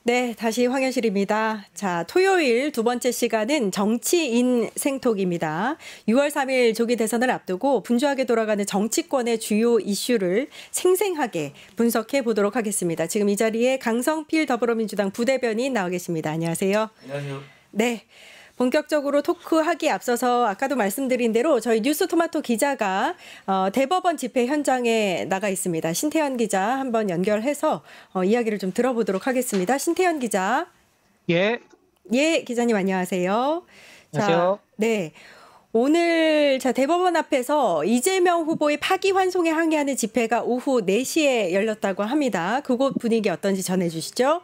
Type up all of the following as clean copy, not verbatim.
네, 다시 황현실입니다. 자, 토요일 두 번째 시간은 정치인 생톡입니다. 6월 3일 조기 대선을 앞두고 분주하게 돌아가는 정치권의 주요 이슈를 생생하게 분석해 보도록 하겠습니다. 지금 이 자리에 강성필 더불어민주당 부대변인 나와 계십니다. 안녕하세요. 안녕하세요. 네. 본격적으로 토크하기에 앞서서 아까도 말씀드린 대로 저희 뉴스토마토 기자가 대법원 집회 현장에 나가 있습니다. 신태현 기자 한번 연결해서 이야기를 좀 들어보도록 하겠습니다. 신태현 기자. 예. 예, 기자님 안녕하세요. 안녕하세요. 자, 네. 오늘 대법원 앞에서 이재명 후보의 파기환송에 항의하는 집회가 오후 4시에 열렸다고 합니다. 그곳 분위기 어떤지 전해주시죠.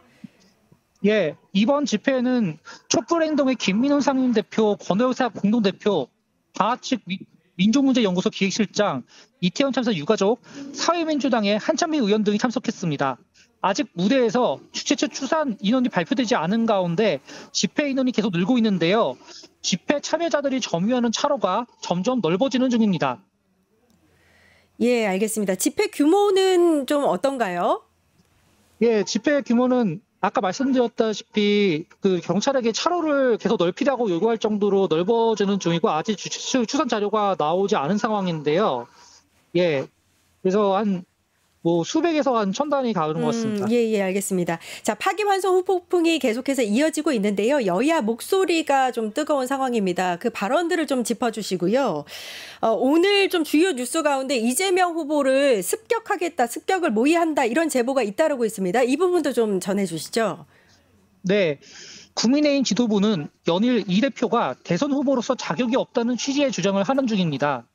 예, 이번 집회는 촛불행동의 김민훈 상임대표, 권호사 공동대표, 방아측 민족문제연구소 기획실장, 이태원 참사 유가족, 사회민주당의 한찬미 의원 등이 참석했습니다. 아직 무대에서 주최 측 추산 인원이 발표되지 않은 가운데 집회 인원이 계속 늘고 있는데요. 집회 참여자들이 점유하는 차로가 점점 넓어지는 중입니다. 예, 알겠습니다. 집회 규모는 좀 어떤가요? 예, 집회 규모는 아까 말씀드렸다시피 경찰에게 차로를 계속 넓히라고 요구할 정도로 넓어지는 중이고 아직 추산 자료가 나오지 않은 상황인데요. 예, 그래서 수백에서 한 1000단위 가는 것 같습니다. 예, 알겠습니다. 자, 파기환송 후폭풍이 계속해서 이어지고 있는데요. 여야 목소리가 좀 뜨거운 상황입니다. 그 발언들을 좀 짚어주시고요. 오늘 좀 주요 뉴스 가운데 이재명 후보를 습격을 모의한다 이런 제보가 잇따르고 있습니다. 이 부분도 좀 전해주시죠. 네. 국민의힘 지도부는 연일 이 대표가 대선 후보로서 자격이 없다는 취지의 주장을 하는 중입니다.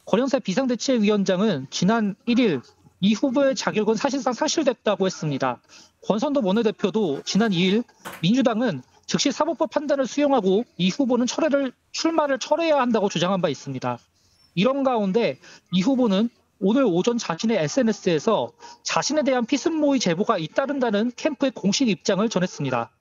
권영세 비상대책위원장은 지난 1일 이 후보의 자격은 사실상 상실됐다고 했습니다. 권선도 원내대표도 지난 2일 민주당은 즉시 사법법 판단을 수용하고 이 후보는 출마를 철회해야 한다고 주장한 바 있습니다. 이런 가운데 이 후보는 오늘 오전 자신의 SNS에서 자신에 대한 피습모의 제보가 잇따른다는 캠프의 공식 입장을 전했습니다.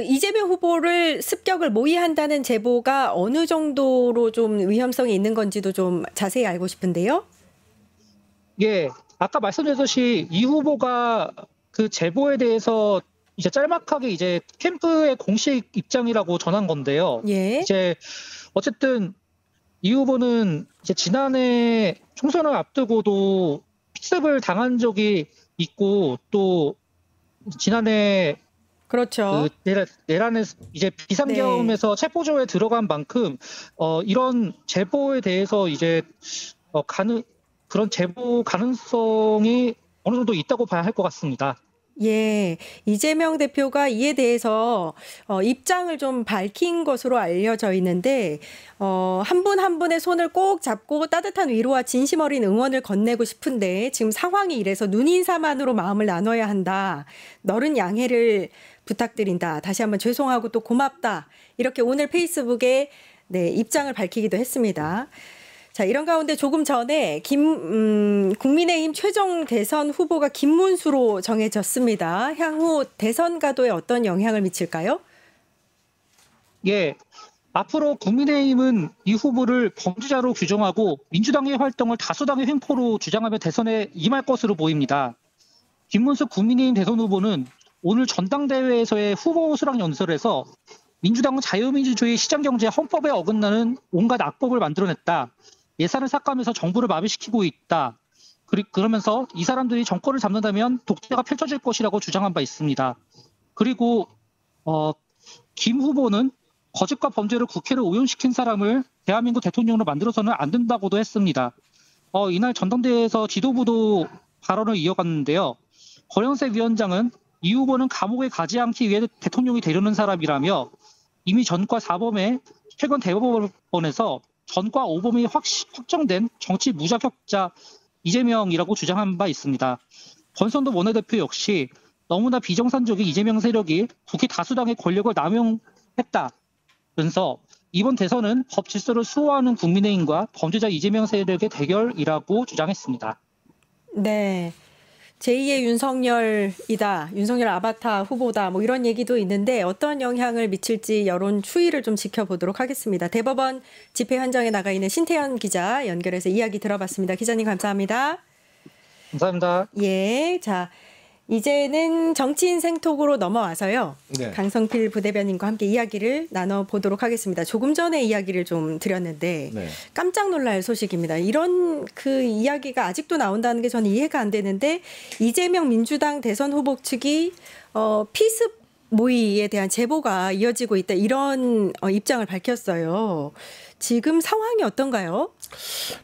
이재명 후보를 습격을 모의한다는 제보가 어느 정도로 좀 위험성이 있는 건지도 좀 자세히 알고 싶은데요. 예, 아까 말씀드렸듯이 이 후보가 그 제보에 대해서 이제 짤막하게 이제 캠프의 공식 입장이라고 전한 건데요. 예. 이제 어쨌든 이 후보는 이제 지난해 총선을 앞두고도 피습을 당한 적이 있고 또 지난해 그렇죠. 내란에 이제 비상계엄에서 체포조에 들어간 만큼 이런 제보에 대해서 이제 그런 제보 가능성이 어느 정도 있다고 봐야 할 것 같습니다. 예, 이재명 대표가 이에 대해서 입장을 좀 밝힌 것으로 알려져 있는데 한 분 한 분의 손을 꼭 잡고 따뜻한 위로와 진심 어린 응원을 건네고 싶은데 지금 상황이 이래서 눈인사만으로 마음을 나눠야 한다. 너른 양해를 부탁드린다. 다시 한번 죄송하고 또 고맙다. 이렇게 오늘 페이스북에 입장을 밝히기도 했습니다. 자, 이런 가운데 조금 전에 국민의힘 최종 대선 후보가 김문수로 정해졌습니다. 향후 대선 가도에 어떤 영향을 미칠까요? 예, 앞으로 국민의힘은 이 후보를 범죄자로 규정하고 민주당의 활동을 다수당의 횡포로 주장하며 대선에 임할 것으로 보입니다. 김문수 국민의힘 대선 후보는 오늘 전당대회에서의 후보 수락 연설에서 민주당은 자유민주주의 시장경제 헌법에 어긋나는 온갖 악법을 만들어냈다. 예산을 삭감해서 정부를 마비시키고 있다. 그러면서 이 사람들이 정권을 잡는다면 독재가 펼쳐질 것이라고 주장한 바 있습니다. 그리고 김 후보는 거짓과 범죄를 국회를 오염시킨 사람을 대한민국 대통령으로 만들어서는 안 된다고도 했습니다. 이날 전당대회에서 지도부도 발언을 이어갔는데요. 권영세 위원장은 이 후보는 감옥에 가지 않기 위해 대통령이 되려는 사람이라며 이미 전과 4범에 최근 대법원에서 전과 5범이 확정된 정치 무자격자 이재명이라고 주장한 바 있습니다. 권선도 원내대표 역시 너무나 비정상적인 이재명 세력이 국회 다수당의 권력을 남용했다면서 이번 대선은 법 질서를 수호하는 국민의힘과 범죄자 이재명 세력의 대결이라고 주장했습니다. 네. 제2의 윤석열이다. 윤석열 아바타 후보다. 뭐 이런 얘기도 있는데 어떤 영향을 미칠지 여론 추이를 좀 지켜보도록 하겠습니다. 대법원 집회 현장에 나가 있는 신태현 기자 연결해서 이야기 들어봤습니다. 기자님 감사합니다. 감사합니다. 예, 자 이제는 정치인 생톡으로 넘어와서요. 네. 강성필 부대변인과 함께 이야기를 나눠보도록 하겠습니다. 조금 전에 이야기를 좀 드렸는데 네. 깜짝 놀랄 소식입니다. 이런 그 이야기가 아직도 나온다는 게 저는 이해가 안 되는데 이재명 민주당 대선 후보 측이 피습 모의에 대한 제보가 이어지고 있다 이런 입장을 밝혔어요. 지금 상황이 어떤가요?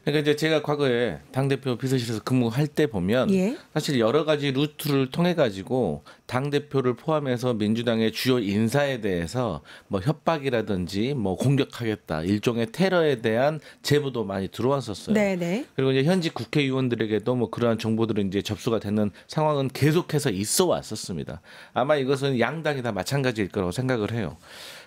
그러니까 이제 제가 과거에 당대표 비서실에서 근무할 때 보면 예. 사실 여러 가지 루트를 통해 가지고 당대표를 포함해서 민주당의 주요 인사에 대해서 뭐 협박이라든지 뭐 공격하겠다 일종의 테러에 대한 제보도 많이 들어왔었어요. 네네. 그리고 이제 현직 국회의원들에게도 뭐 그러한 정보들은 이제 접수가 되는 상황은 계속해서 있어 왔었습니다. 아마 이것은 양당이 다 마찬가지일 거라고 생각을 해요.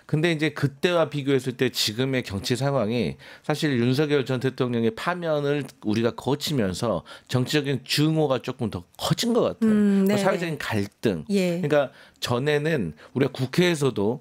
근데 이제 그때와 비교했을 때 지금의 정치 상황이 사실 윤석열 전 대통령의 파면을 우리가 거치면서 정치적인 증오가 조금 더 커진 것 같아요. 네. 사회적인 갈등. 예. 그러니까 전에는 우리가 국회에서도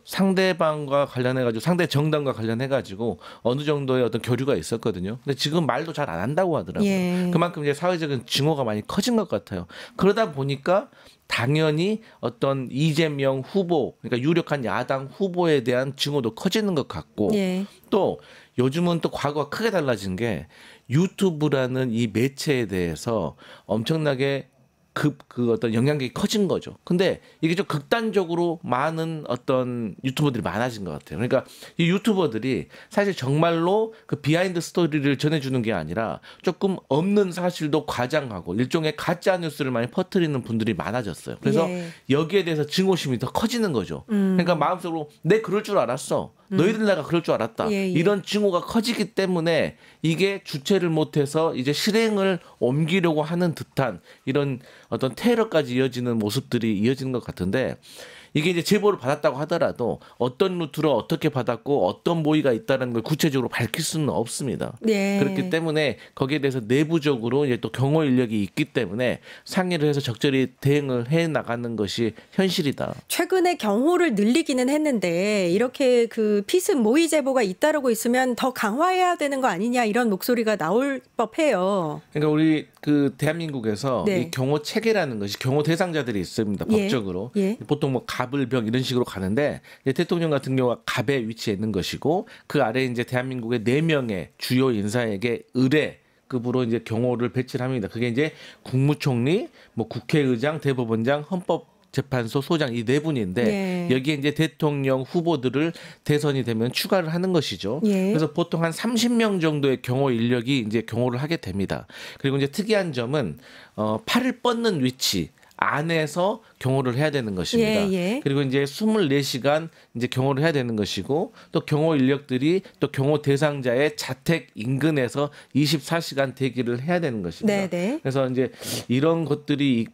상대방과 관련해 가지고 상대 정당과 관련해 가지고 어느 정도의 어떤 교류가 있었거든요. 근데 지금 말도 잘 안 한다고 하더라고요. 예. 그만큼 이제 사회적인 증오가 많이 커진 것 같아요. 그러다 보니까 당연히 어떤 이재명 후보, 그러니까 유력한 야당 후보에 대한 증오도 커지는 것 같고 예. 또 요즘은 또 과거와 크게 달라진 게 유튜브라는 이 매체에 대해서 엄청나게 그 어떤 영향력이 커진 거죠. 근데 이게 좀 극단적으로 많은 어떤 유튜버들이 많아진 것 같아요. 그러니까 이 유튜버들이 사실 정말로 그 비하인드 스토리를 전해주는 게 아니라 조금 없는 사실도 과장하고 일종의 가짜 뉴스를 많이 퍼뜨리는 분들이 많아졌어요. 그래서 예. 여기에 대해서 증오심이 더 커지는 거죠. 그러니까 마음속으로 내 그럴 줄 알았어. 너희들 내가 그럴 줄 알았다. 예, 예. 이런 증오가 커지기 때문에 이게 주체를 못해서 이제 실행을 옮기려고 하는 듯한 이런 어떤 테러까지 이어지는 모습들이 이어지는 것 같은데 이게 이제 제보를 받았다고 하더라도 어떤 루트로 어떻게 받았고 어떤 모의가 있다는 걸 구체적으로 밝힐 수는 없습니다. 네. 그렇기 때문에 거기에 대해서 내부적으로 이제 또 경호 인력이 있기 때문에 상의를 해서 적절히 대응을 해 나가는 것이 현실이다. 최근에 경호를 늘리기는 했는데 이렇게 그 피습 모의 제보가 잇따르고 있으면 더 강화해야 되는 거 아니냐 이런 목소리가 나올 법해요. 그러니까 우리 그 대한민국에서 네. 이 경호 체계라는 것이 경호 대상자들이 있습니다. 예. 법적으로. 예. 보통 뭐 갑을병 이런 식으로 가는데 이제 대통령 같은 경우가 갑에 위치해 있는 것이고 그 아래 이제 대한민국의 4명의 주요 인사에게 의례급으로 이제 경호를 배치를 합니다. 그게 이제 국무총리, 뭐 국회의장, 대법원장, 헌법재판소 소장 이 4분인데 예. 여기에 이제 대통령 후보들을 대선이 되면 추가를 하는 것이죠. 예. 그래서 보통 한 30명 정도의 경호 인력이 이제 경호를 하게 됩니다. 그리고 이제 특이한 점은 팔을 뻗는 위치 안에서 경호를 해야 되는 것입니다. 예, 예. 그리고 이제 24시간 이제 경호를 해야 되는 것이고 또 경호 인력들이 또 경호 대상자의 자택 인근에서 24시간 대기를 해야 되는 것입니다. 네, 네. 그래서 이제 이런 것들이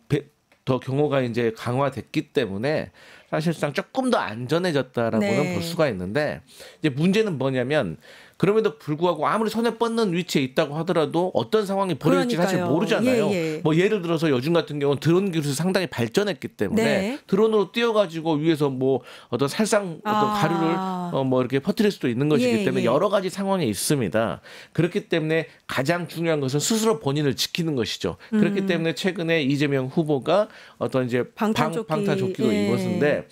더 경호가 이제 강화됐기 때문에 사실상 조금 더 안전해졌다라고는 네. 볼 수가 있는데 이제 문제는 뭐냐면 그럼에도 불구하고 아무리 손에 뻗는 위치에 있다고 하더라도 어떤 상황이 벌어질지 사실 그러니까요. 모르잖아요. 예, 예. 뭐 예를 들어서 요즘 같은 경우는 드론 기술이 상당히 발전했기 때문에 네. 드론으로 띄워가지고 위에서 뭐 어떤 살상 어떤 가루를 뭐 이렇게 퍼뜨릴 수도 있는 것이기 예, 때문에 예. 여러 가지 상황이 있습니다. 그렇기 때문에 가장 중요한 것은 스스로 본인을 지키는 것이죠. 그렇기 때문에 최근에 이재명 후보가 어떤 이제 방탄조끼를 예. 입었는데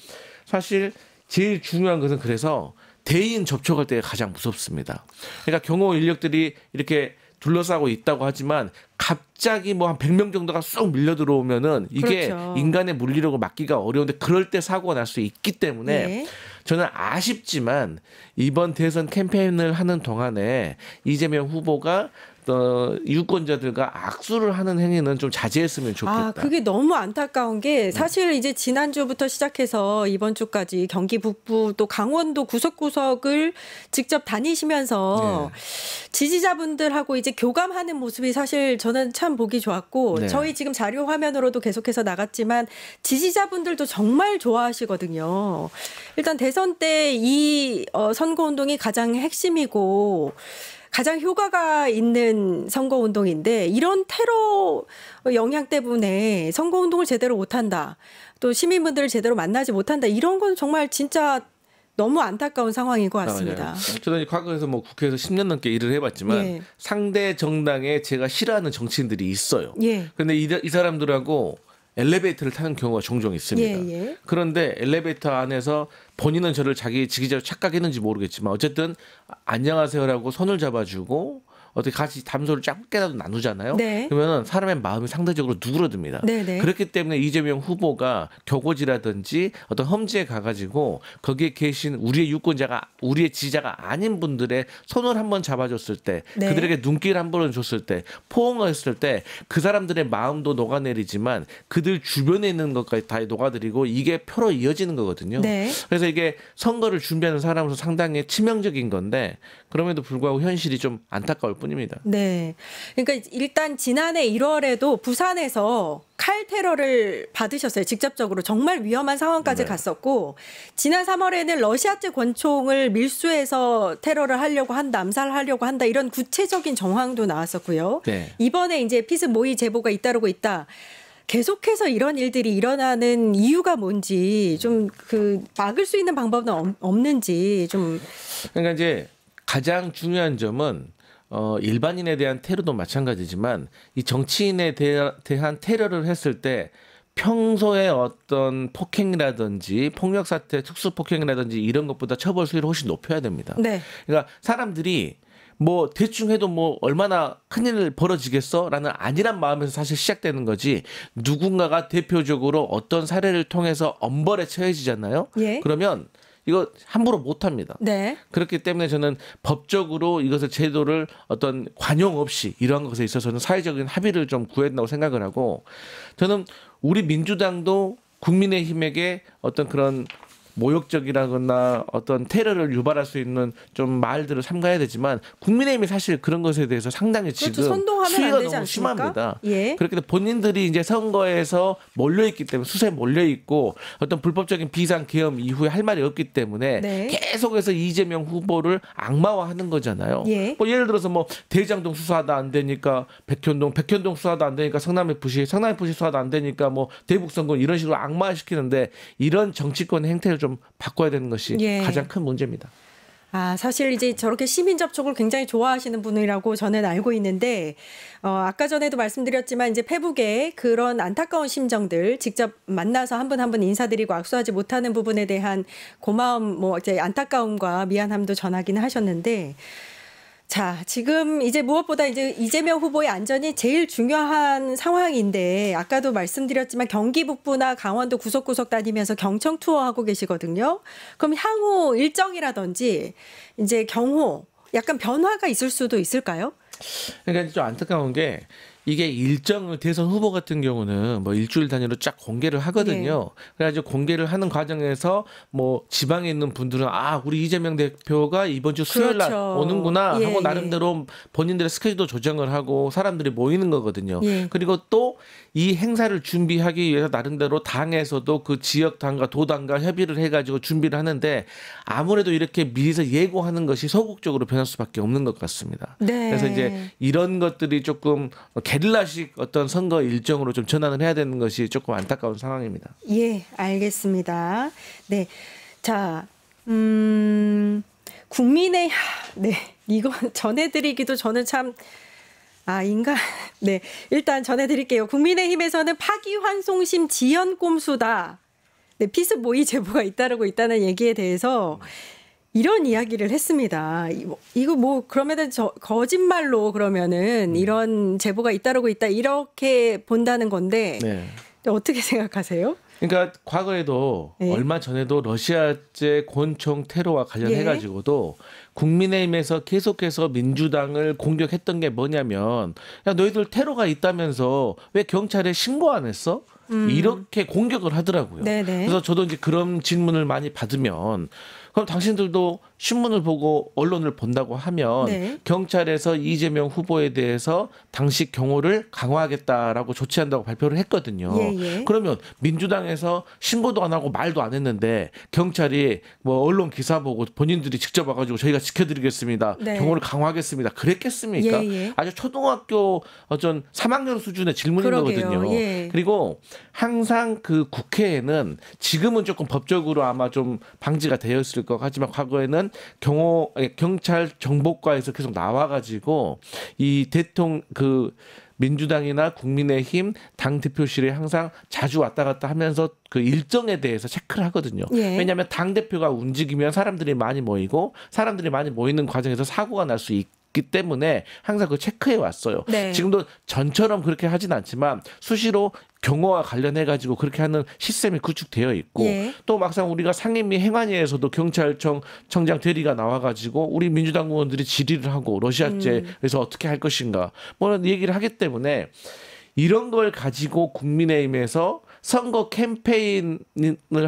사실 제일 중요한 것은 그래서 대인 접촉할 때 가장 무섭습니다. 그러니까 경호 인력들이 이렇게 둘러싸고 있다고 하지만 갑자기 뭐 한 100명 정도가 쏙 밀려 들어오면은 이게 그렇죠. 인간의 물리력을 막기가 어려운데 그럴 때 사고가 날 수 있기 때문에 네. 저는 아쉽지만 이번 대선 캠페인을 하는 동안에 이재명 후보가 유권자들과 악수를 하는 행위는 좀 자제했으면 좋겠다. 그게 너무 안타까운 게 사실 이제 지난주부터 시작해서 이번 주까지 경기 북부 또 강원도 구석구석을 직접 다니시면서 지지자분들하고 이제 교감하는 모습이 사실 저는 참 보기 좋았고 네. 저희 지금 자료 화면으로도 계속해서 나갔지만 지지자분들도 정말 좋아하시거든요. 일단 대선 때 이 선거운동이 가장 핵심이고 가장 효과가 있는 선거운동인데 이런 테러 영향 때문에 선거운동을 제대로 못한다. 또 시민분들을 제대로 만나지 못한다. 이런 건 정말 진짜 너무 안타까운 상황인 것 맞아요. 같습니다. 저는 이 과거에서 뭐 국회에서 10년 넘게 일을 해봤지만 예. 상대 정당에 제가 싫어하는 정치인들이 있어요. 예. 근데 이 사람들하고 엘리베이터를 타는 경우가 종종 있습니다. 예, 예. 그런데 엘리베이터 안에서 본인은 저를 자기 지지자로 착각했는지 모르겠지만 어쨌든 안녕하세요라고 손을 잡아주고 어떻게 같이 담소를 짧게라도 나누잖아요. 네. 그러면 사람의 마음이 상대적으로 누그러듭니다. 네네. 그렇기 때문에 이재명 후보가 교고지라든지 어떤 험지에 가가지고 거기에 계신 우리의 유권자가 우리의 지지자가 아닌 분들의 손을 한번 잡아줬을 때 네. 그들에게 눈길 한 번을 줬을 때 포옹을 했을 때 그 사람들의 마음도 녹아내리지만 그들 주변에 있는 것까지 다 녹아들이고 이게 표로 이어지는 거거든요. 네. 그래서 이게 선거를 준비하는 사람으로서 상당히 치명적인 건데 그럼에도 불구하고 현실이 좀 안타까울 뿐입니다. 네. 그러니까 일단 지난해 1월에도 부산에서 칼 테러를 받으셨어요. 직접적으로 정말 위험한 상황까지 네. 갔었고 지난 3월에는 러시아제 권총을 밀수해서 테러를 하려고 한다, 암살하려고 한다 이런 구체적인 정황도 나왔었고요. 네. 이번에 이제 피스 모의 제보가 잇따르고 있다. 계속해서 이런 일들이 일어나는 이유가 뭔지 좀 그 막을 수 있는 방법은 없는지 좀. 그러니까 이제 가장 중요한 점은 일반인에 대한 테러도 마찬가지지만 이 정치인에 대한 테러를 했을 때 평소에 어떤 폭행이라든지 폭력 사태, 특수 폭행이라든지 이런 것보다 처벌 수위를 훨씬 높여야 됩니다. 네. 그러니까 사람들이 뭐 대충 해도 뭐 얼마나 큰일 벌어지겠어라는 안일한 마음에서 사실 시작되는 거지 누군가가 대표적으로 어떤 사례를 통해서 엄벌에 처해지잖아요. 예. 그러면 이거 함부로 못합니다. 네. 그렇기 때문에 저는 법적으로 이것을 제도를 어떤 관용 없이 이러한 것에 있어서는 사회적인 합의를 좀 구해야 된다고 생각을 하고 저는 우리 민주당도 국민의힘에게 어떤 그런 모욕적이라거나 어떤 테러를 유발할 수 있는 좀 말들을 삼가야 되지만 국민의힘이 사실 그런 것에 대해서 상당히 그렇죠. 지금 선동하면 수위가 안 되지 너무 않습니까? 심합니다. 예. 그렇기 때문에 본인들이 이제 선거에서 몰려있기 때문에 수세에 몰려있고 어떤 불법적인 비상 계엄 이후에 할 말이 없기 때문에 네. 계속해서 이재명 후보를 악마화하는 거잖아요. 예. 뭐 예를 들어서 뭐 대장동 수사하다 안 되니까 백현동 수사하다 안 되니까 성남FC 수사하다 안 되니까 뭐 대북선거 이런 식으로 악마화시키는데 이런 정치권의 행태를 좀 바꿔야 되는 것이 예. 가장 큰 문제입니다. 아, 사실 이제 저렇게 시민 접촉을 굉장히 좋아하시는 분이라고 저는 알고 있는데, 아까 전에도 말씀드렸지만 이제 페북에 그런 안타까운 심정들 직접 만나서 한 분 한 분 인사드리고 악수하지 못하는 부분에 대한 고마움, 뭐 이제 안타까움과 미안함도 전하긴 하셨는데, 자, 지금 이제 무엇보다 이제 이재명 후보의 안전이 제일 중요한 상황인데 아까도 말씀드렸지만 경기 북부나 강원도 구석구석 다니면서 경청 투어하고 계시거든요. 그럼 향후 일정이라든지 이제 경호 약간 변화가 있을 수도 있을까요? 그러니까 좀 안타까운 게 이게 일정을 대선 후보 같은 경우는 뭐 일주일 단위로 쫙 공개를 하거든요. 그래가지고 공개를 하는 과정에서 뭐 지방에 있는 분들은 아 우리 이재명 대표가 이번 주 수요일 날 그렇죠. 오는구나 예, 하고 나름대로 본인들의 스케줄도 조정을 하고 사람들이 모이는 거거든요. 예. 그리고 또 이 행사를 준비하기 위해서 나름대로 당에서도 그 지역 당과 도당과 협의를 해가지고 준비를 하는데 아무래도 이렇게 미리서 예고하는 것이 소극적으로 변할 수밖에 없는 것 같습니다. 네. 그래서 이제 이런 것들이 조금 게릴라식 어떤 선거 일정으로 좀 전환을 해야 되는 것이 조금 안타까운 상황입니다. 예, 알겠습니다. 네. 자, 국민의, 네. 이거 전해드리기도 저는 참, 네. 일단 전해드릴게요. 국민의힘에서는 파기환송심 지연꼼수다. 네. 피스 모의 제보가 잇따르고 있다는 얘기에 대해서 이런 이야기를 했습니다. 이거 뭐 그러면은 거짓말로 그러면은 이런 제보가 잇따르고 있다 이렇게 본다는 건데 네. 어떻게 생각하세요? 그러니까 과거에도 네. 얼마 전에도 러시아제 권총 테러와 관련해 가지고도 국민의힘에서 계속해서 민주당을 공격했던 게 뭐냐면 야 너희들 테러가 있다면서 왜 경찰에 신고 안 했어? 이렇게 공격을 하더라고요. 네네. 그래서 저도 이제 그런 질문을 많이 받으면 그럼 당신들도 신문을 보고 언론을 본다고 하면 네. 경찰에서 이재명 후보에 대해서 당시 경호를 강화하겠다라고 조치한다고 발표를 했거든요. 예, 예. 그러면 민주당에 민주당에서 신고도 안 하고 말도 안 했는데 경찰이 뭐 언론 기사 보고 본인들이 직접 와가지고 저희가 지켜드리겠습니다. 네. 경호를 강화하겠습니다. 그랬겠습니까? 예, 예. 아주 초등학교 어떤 3학년 수준의 질문인 그러게요. 거거든요. 예. 그리고 항상 그 국회에는 지금은 조금 법적으로 아마 좀 방지가 되어 있을 것 같지만 과거에는 경찰 정보과에서 계속 나와가지고 이 대통령 그 민주당이나 국민의힘 당 대표실에 항상 자주 왔다 갔다 하면서 그 일정에 대해서 체크를 하거든요. 예. 왜냐하면 당 대표가 움직이면 사람들이 많이 모이고 사람들이 많이 모이는 과정에서 사고가 날 수 있기 때문에 항상 그 체크해 왔어요. 네. 지금도 전처럼 그렇게 하진 않지만 수시로 경호와 관련해 가지고 그렇게 하는 시스템이 구축되어 있고 예. 또 막상 우리가 상임위 행안위에서도 경찰청장 대리가 나와 가지고 우리 민주당 의원들이 질의를 하고 러시아제에서 어떻게 할 것인가 뭐 얘기를 하기 때문에 이런 걸 가지고 국민의힘에서 선거 캠페인을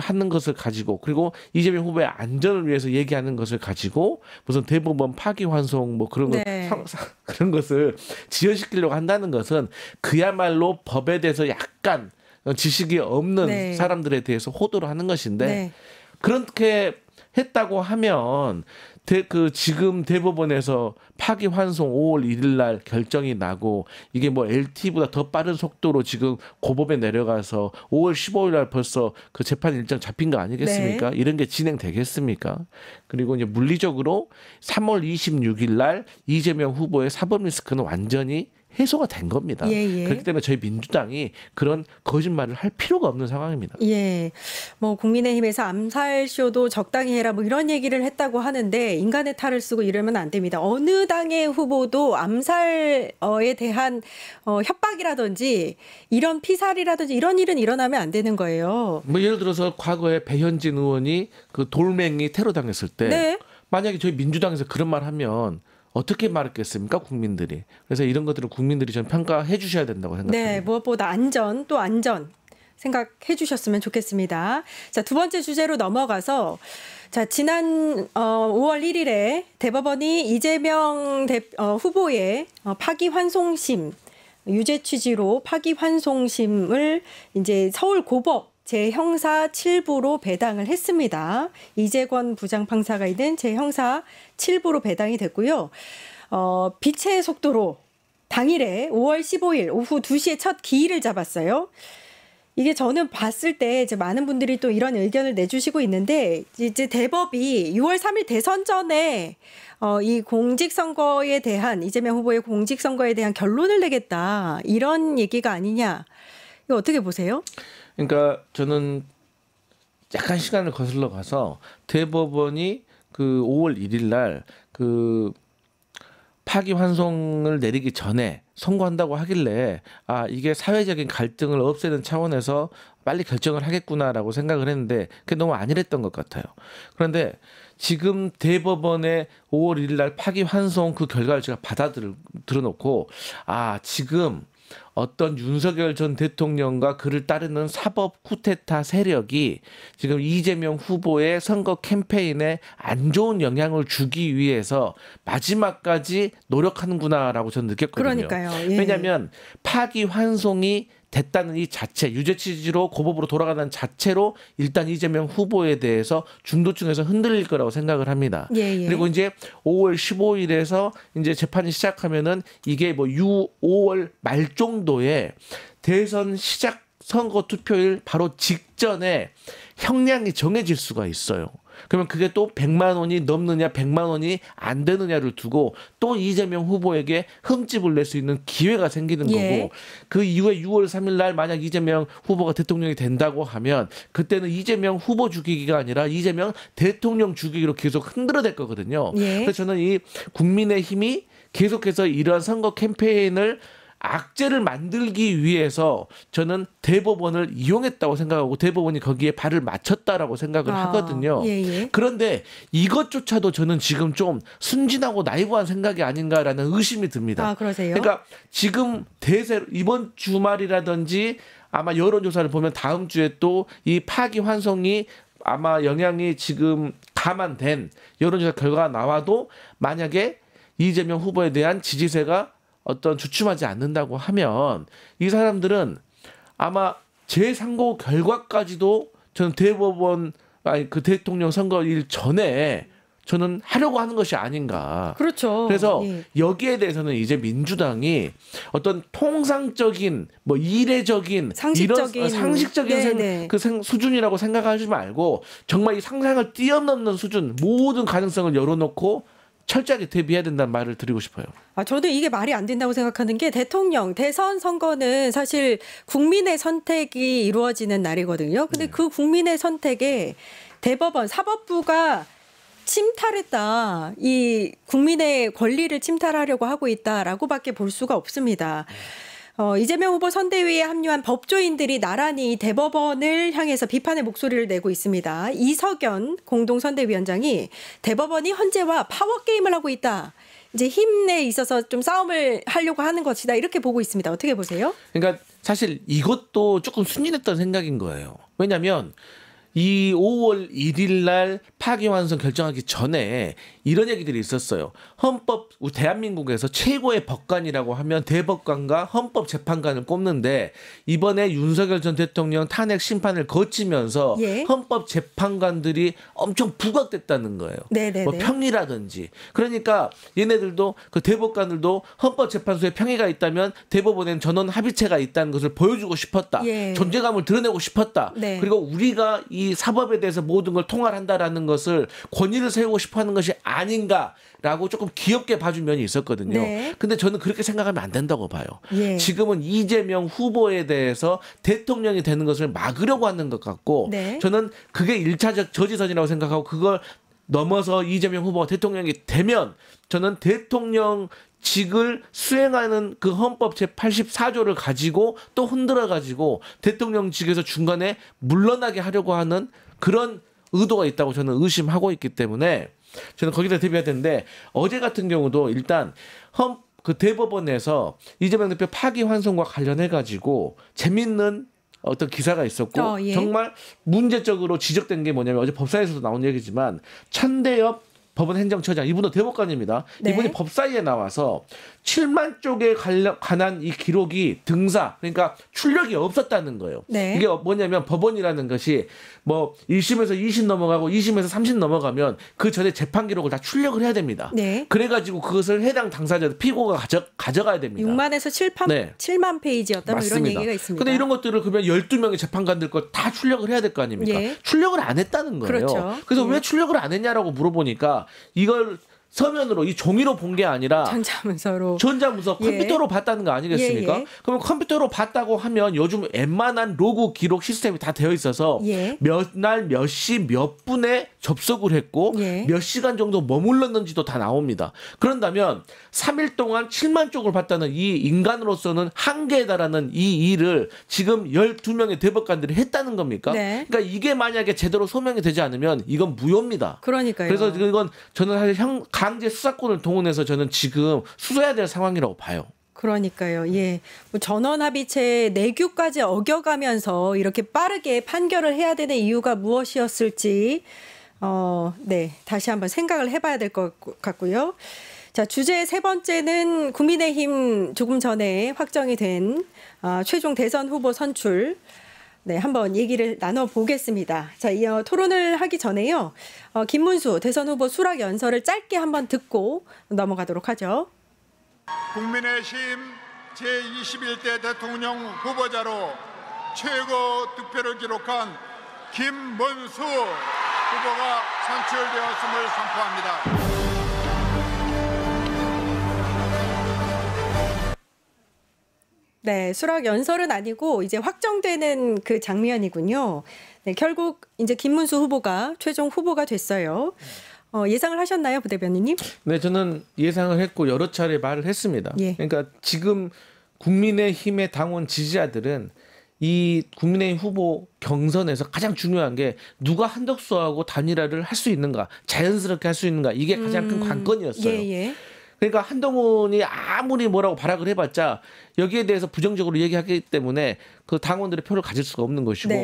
하는 것을 가지고 그리고 이재명 후보의 안전을 위해서 얘기하는 것을 가지고 무슨 대법원 파기환송 뭐 그런 거 네. 그런 것을 지연시키려고 한다는 것은 그야말로 법에 대해서 약간 지식이 없는 네. 사람들에 대해서 호도를 하는 것인데 네. 그렇게 했다고 하면 지금 대법원에서 파기환송 5월 1일 날 결정이 나고 이게 뭐 LTE보다 더 빠른 속도로 지금 고법에 내려가서 5월 15일 날 벌써 그 재판 일정 잡힌 거 아니겠습니까? 네. 이런 게 진행되겠습니까? 그리고 이제 물리적으로 3월 26일 날 이재명 후보의 사법 리스크는 완전히 해소가 된 겁니다. 예, 예. 그렇기 때문에 저희 민주당이 그런 거짓말을 할 필요가 없는 상황입니다. 예. 뭐 국민의힘에서 암살쇼도 적당히 해라 뭐 이런 얘기를 했다고 하는데 인간의 탈을 쓰고 이러면 안 됩니다. 어느 당의 후보도 암살에 대한 협박이라든지 이런 피살이라든지 이런 일은 일어나면 안 되는 거예요. 뭐 예를 들어서 과거에 배현진 의원이 그 돌멩이 테러 당했을 때 네. 만약에 저희 민주당에서 그런 말 하면 어떻게 말했겠습니까? 국민들이. 그래서 이런 것들을 국민들이 좀 평가해 주셔야 된다고 생각합니다. 네, 무엇보다 안전 생각해 주셨으면 좋겠습니다. 자, 두 번째 주제로 넘어가서 자, 지난 5월 1일에 대법원이 이재명 후보의 파기환송심 유죄 취지로 파기환송심을 이제 서울고법 재형사 7부로 배당을 했습니다. 이재권 부장판사가 있는 재형사 7부로 배당이 됐고요. 빛의 속도로 당일에 5월 15일 오후 2시에 첫 기일을 잡았어요. 이게 저는 봤을 때 이제 많은 분들이 또 이런 의견을 내주시고 있는데 이제 대법이 6월 3일 대선 전에 이 공직선거에 대한 이재명 후보의 공직선거에 대한 결론을 내겠다 이런 얘기가 아니냐. 이거 어떻게 보세요? 그러니까 저는 약간 시간을 거슬러 가서 대법원이 그 5월 1일 날 그 파기환송을 내리기 전에 선고한다고 하길래 아 이게 사회적인 갈등을 없애는 차원에서 빨리 결정을 하겠구나라고 생각을 했는데 그게 너무 안일했던 것 같아요. 그런데 지금 대법원의 5월 1일 날 파기환송 그 결과를 제가 들어놓고 아 지금 어떤 윤석열 전 대통령과 그를 따르는 사법 쿠데타 세력이 지금 이재명 후보의 선거 캠페인에 안 좋은 영향을 주기 위해서 마지막까지 노력하는구나라고 저는 느꼈거든요. 그러니까요. 예. 왜냐하면 파기환송이 됐다는 이 자체, 유죄 취지로 고법으로 돌아가는 자체로 일단 이재명 후보에 대해서 중도층에서 흔들릴 거라고 생각을 합니다. 예, 예. 그리고 이제 5월 15일에서 이제 재판이 시작하면은 이게 뭐 5월 말 정도에 대선 시작 선거 투표일 바로 직전에 형량이 정해질 수가 있어요. 그러면 그게 또 100만 원이 넘느냐 100만 원이 안 되느냐를 두고 또 이재명 후보에게 흠집을 낼 수 있는 기회가 생기는 예. 거고 그 이후에 6월 3일 날 만약 이재명 후보가 대통령이 된다고 하면 그때는 이재명 후보 죽이기가 아니라 이재명 대통령 죽이기로 계속 흔들어댈 거거든요. 예. 그래서 저는 이 국민의힘이 계속해서 이러한 선거 캠페인을 악재를 만들기 위해서 저는 대법원을 이용했다고 생각하고 대법원이 거기에 발을 맞췄다라고 생각을 하거든요. 예, 예. 그런데 이것조차도 저는 지금 좀 순진하고 나이브한 생각이 아닌가라는 의심이 듭니다. 아, 그러세요? 그러니까 지금 이번 주말이라든지 아마 여론조사를 보면 다음 주에 또 이 파기환송이 아마 영향이 지금 감안된 여론조사 결과가 나와도 만약에 이재명 후보에 대한 지지세가 어떤 주춤하지 않는다고 하면 이 사람들은 아마 재선거 결과까지도 저는 대법원 그 대통령 선거일 전에 저는 하려고 하는 것이 아닌가. 그렇죠. 그래서 예. 여기에 대해서는 이제 민주당이 어떤 통상적인 뭐 이례적인 상식적인, 이런 상식적인 수준이라고 생각하지 말고 정말 이 상상을 뛰어넘는 수준 모든 가능성을 열어놓고 철저하게 대비해야 된다는 말을 드리고 싶어요. 저도 이게 말이 안 된다고 생각하는 게 대통령 대선 선거는 사실 국민의 선택이 이루어지는 날이거든요. 근데 그 국민의 선택에 대법원 사법부가 침탈했다. 이 국민의 권리를 침탈하려고 하고 있다라고밖에 볼 수가 없습니다. 이재명 후보 선대위에 합류한 법조인들이 나란히 대법원을 향해서 비판의 목소리를 내고 있습니다. 이석연 공동선대위원장이 대법원이 헌재와 파워게임을 하고 있다. 이제 힘에 있어서 좀 싸움을 하려고 하는 것이다. 이렇게 보고 있습니다. 어떻게 보세요? 그러니까 사실 이것도 조금 순진했던 생각인 거예요. 왜냐하면 이 5월 1일 날 파기환송 결정하기 전에 이런 얘기들이 있었어요. 헌법 대한민국에서 최고의 법관이라고 하면 대법관과 헌법재판관을 꼽는데 이번에 윤석열 전 대통령 탄핵 심판을 거치면서 헌법재판관들이 엄청 부각됐다는 거예요. 뭐 평이라든지. 그러니까 얘네들도 그 대법관들도 헌법재판소에 평의가 있다면 대법원에는 전원 합의체가 있다는 것을 보여주고 싶었다. 존재감을 드러내고 싶었다. 그리고 우리가 이 사법에 대해서 모든 걸 통할한다라는 것을 권위를 세우고 싶어하는 것이 아닌가라고 조금 귀엽게 봐준 면이 있었거든요. 근데 저는 그렇게 생각하면 안 된다고 봐요. 지금은 이재명 후보에 대해서 대통령이 되는 것을 막으려고 하는 것 같고 저는 그게 1차적 저지선이라고 생각하고 그걸 넘어서 이재명 후보가 대통령이 되면 저는 대통령직을 수행하는 그 헌법 제84조를 가지고 또 흔들어가지고 대통령직에서 중간에 물러나게 하려고 하는 그런 의도가 있다고 저는 의심하고 있기 때문에 저는 거기다 대비해야 되는데 어제 같은 경우도 일단 그 대법원에서 이재명 대표 파기환송과 관련해가지고 재밌는 어떤 기사가 있었고 정말 문제적으로 지적된 게 뭐냐면 어제 법사위에서도 나온 얘기지만 천대엽 법원 행정처장 이분도 대법관입니다. 이분이 법사위에 나와서 7만 쪽에 관한 이 기록이 등사 그러니까 출력이 없었다는 거예요. 이게 뭐냐면 법원이라는 것이 뭐 1심에서 2심 넘어가고 2심에서 3심 넘어가면 그 전에 재판 기록을 다 출력을 해야 됩니다. 그래가지고 그것을 해당 당사자 피고가 가져가야 됩니다. 6만에서 7만 페이지였다 뭐 이런 얘기가 있습니다. 근데 이런 것들을 그러면 12명의 재판관들 걸 다 출력을 해야 될 거 아닙니까? 출력을 안 했다는 거예요. 그래서 왜 출력을 안 했냐라고 물어보니까 이걸 서면으로 이 종이로 본 게 아니라 전자문서 컴퓨터로 봤다는 거 아니겠습니까? 그러면 컴퓨터로 봤다고 하면 요즘 웬만한 로그 기록 시스템이 다 되어 있어서 몇 날 몇 시 몇 분에 접속을 했고 몇 시간 정도 머물렀는지도 다 나옵니다. 그런다면 3일 동안 7만 쪽을 봤다는 이 인간으로서는 한계에 달하는 이 일을 지금 12명의 대법관들이 했다는 겁니까? 그러니까 이게 만약에 제대로 소명이 되지 않으면 이건 무효입니다. 그러니까요. 그래서 이건 저는 사실 강제 수사권을 동원해서 저는 지금 수사해야 될 상황이라고 봐요. 그러니까요. 뭐 전원 합의체 내규까지 어겨가면서 이렇게 빠르게 판결을 해야 되는 이유가 무엇이었을지 다시 한번 생각을 해봐야 될 것 같고요. 자, 주제 세 번째는 국민의힘 조금 전에 확정이 된 최종 대선 후보 선출. 한번 얘기를 나눠보겠습니다. 자, 이어 토론을 하기 전에요. 김문수 대선 후보 수락 연설을 짧게 한번 듣고 넘어가도록 하죠. 국민의힘 제21대 대통령 후보자로 최고 득표를 기록한 김문수 후보가 선출되었음을 선포합니다. 수락 연설은 아니고 이제 확정되는 그 장면이군요. 결국 이제 김문수 후보가 최종 후보가 됐어요. 예상을 하셨나요, 부대변인님? 네, 저는 예상을 했고 여러 차례 말을 했습니다. 그러니까 지금 국민의힘의 당원 지지자들은 이 국민의힘 후보 경선에서 가장 중요한 게 누가 한덕수하고 단일화를 할 수 있는가, 자연스럽게 할 수 있는가 이게 가장 큰 관건이었어요. 그러니까 한동훈이 아무리 뭐라고 발악을 해봤자 여기에 대해서 부정적으로 얘기하기 때문에 그 당원들의 표를 가질 수가 없는 것이고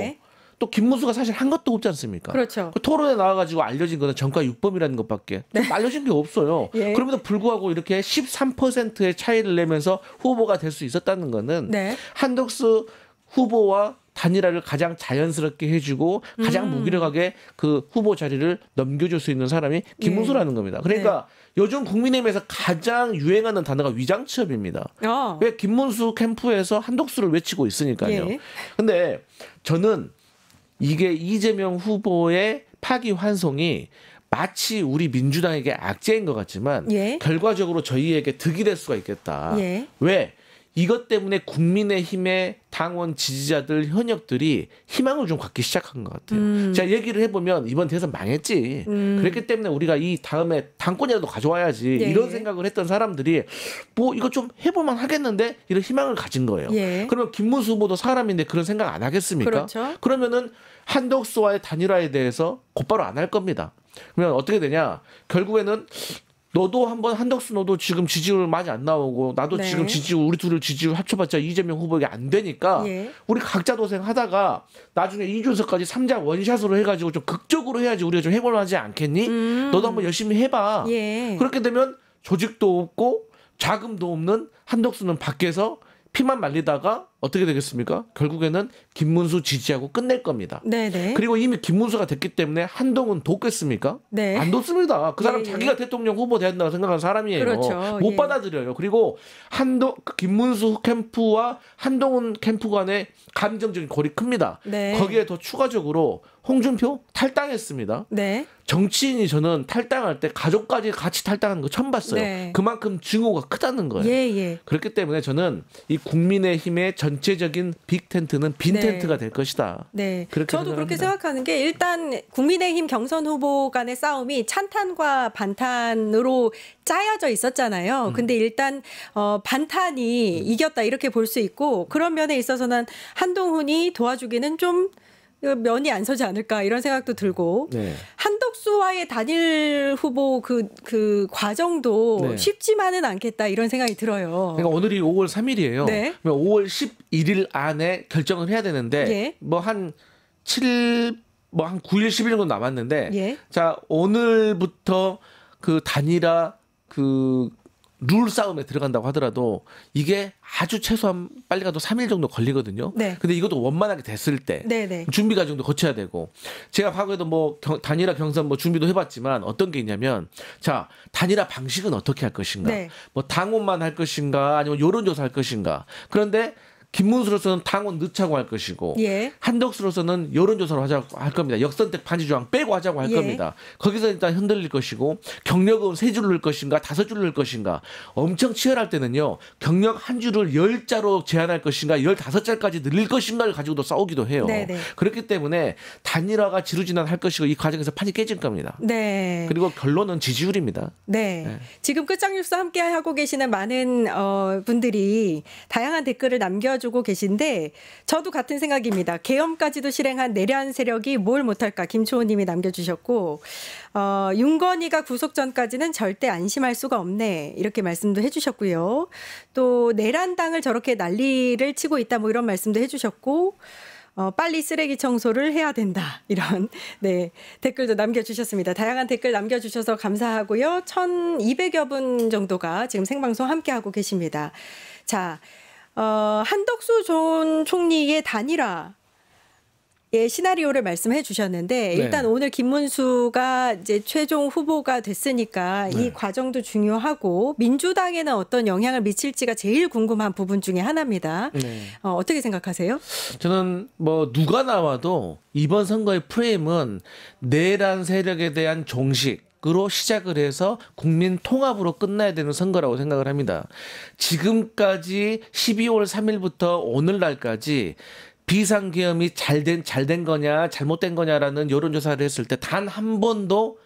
또 김문수가 사실 한 것도 없지 않습니까? 그 토론에 나와가지고 알려진 것은 전과 6범이라는 것밖에 알려진 게 없어요. 그럼에도 불구하고 이렇게 13%의 차이를 내면서 후보가 될 수 있었다는 거는 한덕수 후보와 단일화를 가장 자연스럽게 해주고 가장 무기력하게 그 후보 자리를 넘겨줄 수 있는 사람이 김문수라는 겁니다. 그러니까 요즘 국민의힘에서 가장 유행하는 단어가 위장취업입니다. 왜 김문수 캠프에서 한독수를 외치고 있으니까요. 근데 저는 이게 이재명 후보의 파기환송이 마치 우리 민주당에게 악재인 것 같지만 결과적으로 저희에게 득이 될 수가 있겠다. 왜? 이것 때문에 국민의힘의 당원 지지자들 현역들이 희망을 좀 갖기 시작한 것 같아요. 제가 얘기를 해보면 이번 대선 망했지. 그렇기 때문에 우리가 이 다음에 당권이라도 가져와야지 이런 생각을 했던 사람들이 뭐 이거 좀 해볼만 하겠는데 이런 희망을 가진 거예요. 그러면 김문수 후보도 사람인데 그런 생각 안 하겠습니까? 그렇죠. 그러면은 한덕수와의 단일화에 대해서 곧바로 안 할 겁니다. 그러면 어떻게 되냐? 결국에는 너도 한번 한덕수 너도 지금 지지율 많이 안 나오고 나도 지금 지지율 우리 둘을 지지율 합쳐봤자 이재명 후보에게 안 되니까 우리 각자 도생하다가 나중에 이준석까지 3자 원샷으로 해가지고 좀 극적으로 해야지 우리가 좀 해볼만하지 않겠니? 너도 한번 열심히 해봐. 그렇게 되면 조직도 없고 자금도 없는 한덕수는 밖에서 피만 말리다가 어떻게 되겠습니까? 결국에는 김문수 지지하고 끝낼 겁니다. 그리고 이미 김문수가 됐기 때문에 한동훈 돕겠습니까? 안 돕습니다. 그 사람 자기가 대통령 후보 된다고 생각하는 사람이에요. 그렇죠. 못 받아들여요. 그리고 김문수 캠프와 한동훈 캠프 간의 감정적인 거리 큽니다. 거기에 더 추가적으로 홍준표 탈당했습니다. 정치인이 저는 탈당할 때 가족까지 같이 탈당하는 거 처음 봤어요. 그만큼 증오가 크다는 거예요. 그렇기 때문에 저는 이 국민의힘의 전체적인 빅 텐트는 빈 텐트가 될 것이다. 저도 그렇게 생각하는 게 일단 국민의힘 경선 후보 간의 싸움이 찬탄과 반탄으로 짜여져 있었잖아요. 근데 일단 반탄이 이겼다 이렇게 볼 수 있고 그런 면에 있어서는 한동훈이 도와주기는 좀 면이 안 서지 않을까 이런 생각도 들고 한덕수와의 단일 후보 그 과정도 쉽지만은 않겠다 이런 생각이 들어요. 그러니까 오늘이 5월 3일이에요. 그러면 5월 11일 안에 결정을 해야 되는데 뭐 한 9일 10일 정도 남았는데 자 오늘부터 그 단일화 그 룰 싸움에 들어간다고 하더라도 이게 아주 최소한 빨리 가도 3일 정도 걸리거든요. 근데 이것도 원만하게 됐을 때 준비 과정도 거쳐야 되고 제가 과거에도 뭐 단일화 경선 뭐 준비도 해봤지만 어떤 게 있냐면 자 단일화 방식은 어떻게 할 것인가 뭐 당원만 할 것인가 아니면 여론조사 할 것인가 그런데 김문수로서는 당원 넣자고 할 것이고 한덕수로서는 여론조사로 하자고 할 겁니다. 역선택 반지조항 빼고 하자고 할 겁니다. 거기서 일단 흔들릴 것이고 경력은 3줄 넣을 것인가 5줄 넣을 것인가 엄청 치열할 때는요. 경력 한 줄을 10자로 제한할 것인가 15자까지 늘릴 것인가를 가지고도 싸우기도 해요. 그렇기 때문에 단일화가 지루지난 할 것이고 이 과정에서 판이 깨질 겁니다. 그리고 결론은 지지율입니다. 지금 끝장뉴스 함께 하고 계시는 많은 분들이 다양한 댓글을 남겨주고 계신데 저도 같은 생각입니다. 계엄까지도 실행한 내란 세력이 뭘 못할까 김초호 님이 남겨주셨고 윤건희가 구속 전까지는 절대 안심할 수가 없네 이렇게 말씀도 해주셨고요. 또 내란당을 저렇게 난리를 치고 있다 뭐 이런 말씀도 해주셨고 빨리 쓰레기 청소를 해야 된다 이런 댓글도 남겨주셨습니다. 다양한 댓글 남겨주셔서 감사하고요. 1200여 분 정도가 지금 생방송 함께하고 계십니다. 자 한덕수 전 총리의 단일화 시나리오를 말씀해 주셨는데 일단 오늘 김문수가 이제 최종 후보가 됐으니까 이 과정도 중요하고 민주당에는 어떤 영향을 미칠지가 제일 궁금한 부분 중에 하나입니다. 어떻게 생각하세요? 저는 뭐 누가 나와도 이번 선거의 프레임은 내란 세력에 대한 종식 으로 시작을 해서 국민 통합으로 끝나야 되는 선거라고 생각을 합니다. 지금까지 12월 3일부터 오늘날까지 비상계엄이 잘 된 거냐 잘못된 거냐라는 여론조사를 했을 때 단 한 번도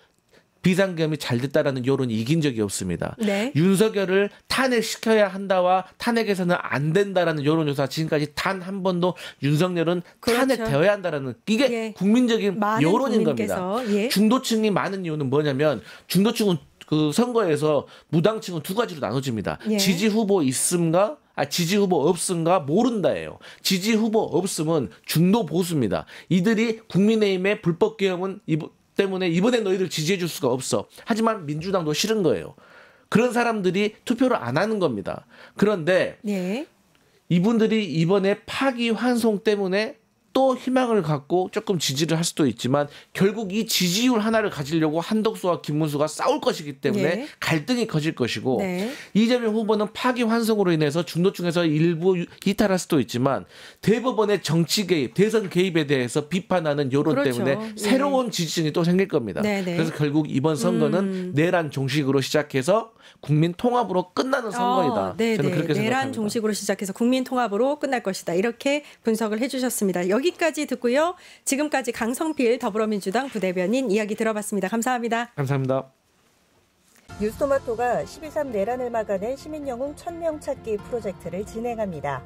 비상계엄이 잘 됐다라는 여론이 이긴 적이 없습니다. 윤석열을 탄핵시켜야 한다와 탄핵에서는 안 된다라는 여론조사 지금까지 단 한 번도 윤석열은 탄핵되어야 한다라는 이게 국민적인 여론인 겁니다. 중도층이 많은 이유는 뭐냐면 중도층은 그 선거에서 무당층은 두 가지로 나눠집니다. 지지 후보 있음과 지지 후보 없음과 모른다예요. 지지 후보 없음은 중도 보수입니다. 이들이 국민의힘의 불법 개혁은 때문에 이번에 너희들 지지해 줄 수가 없어. 하지만 민주당도 싫은 거예요. 그런 사람들이 투표를 안 하는 겁니다. 그런데 이분들이 이번에 파기환송 때문에 또 희망을 갖고 조금 지지를 할 수도 있지만 결국 이 지지율 하나를 가지려고 한덕수와 김문수가 싸울 것이기 때문에 네. 갈등이 커질 것이고 네. 이재명 후보는 파기환송으로 인해서 중도층에서 일부 이탈할 수도 있지만 대법원의 정치 개입, 대선 개입에 대해서 비판하는 여론 그렇죠. 때문에 예. 새로운 지지층이 또 생길 겁니다. 네, 네. 그래서 결국 이번 선거는 내란 종식으로 시작해서 국민 통합으로 끝나는 선거이다. 네, 저는 네. 그렇게 내란 생각합니다. 종식으로 시작해서 국민 통합으로 끝날 것이다. 이렇게 분석을 해주셨습니다. 여기까지 듣고요. 지금까지 강성필 더불어민주당 부대변인 이야기 들어봤습니다. 감사합니다. 감사합니다. 뉴스토마토가 12.3 내란을 막아낸 시민영웅 1000명 찾기 프로젝트를 진행합니다.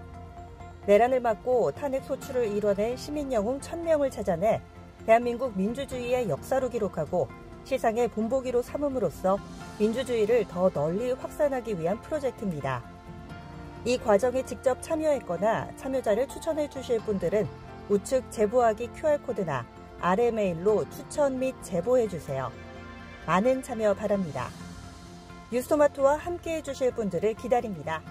내란을 막고 탄핵 소추를 이뤄낸 시민영웅 1000명을 찾아내 대한민국 민주주의의 역사로 기록하고 시상의 본보기로 삼음으로써 민주주의를 더 널리 확산하기 위한 프로젝트입니다. 이 과정에 직접 참여했거나 참여자를 추천해 주실 분들은 우측 제보하기 QR코드나 아래 메일로 추천 및 제보해 주세요. 많은 참여 바랍니다. 뉴스토마토와 함께해 주실 분들을 기다립니다.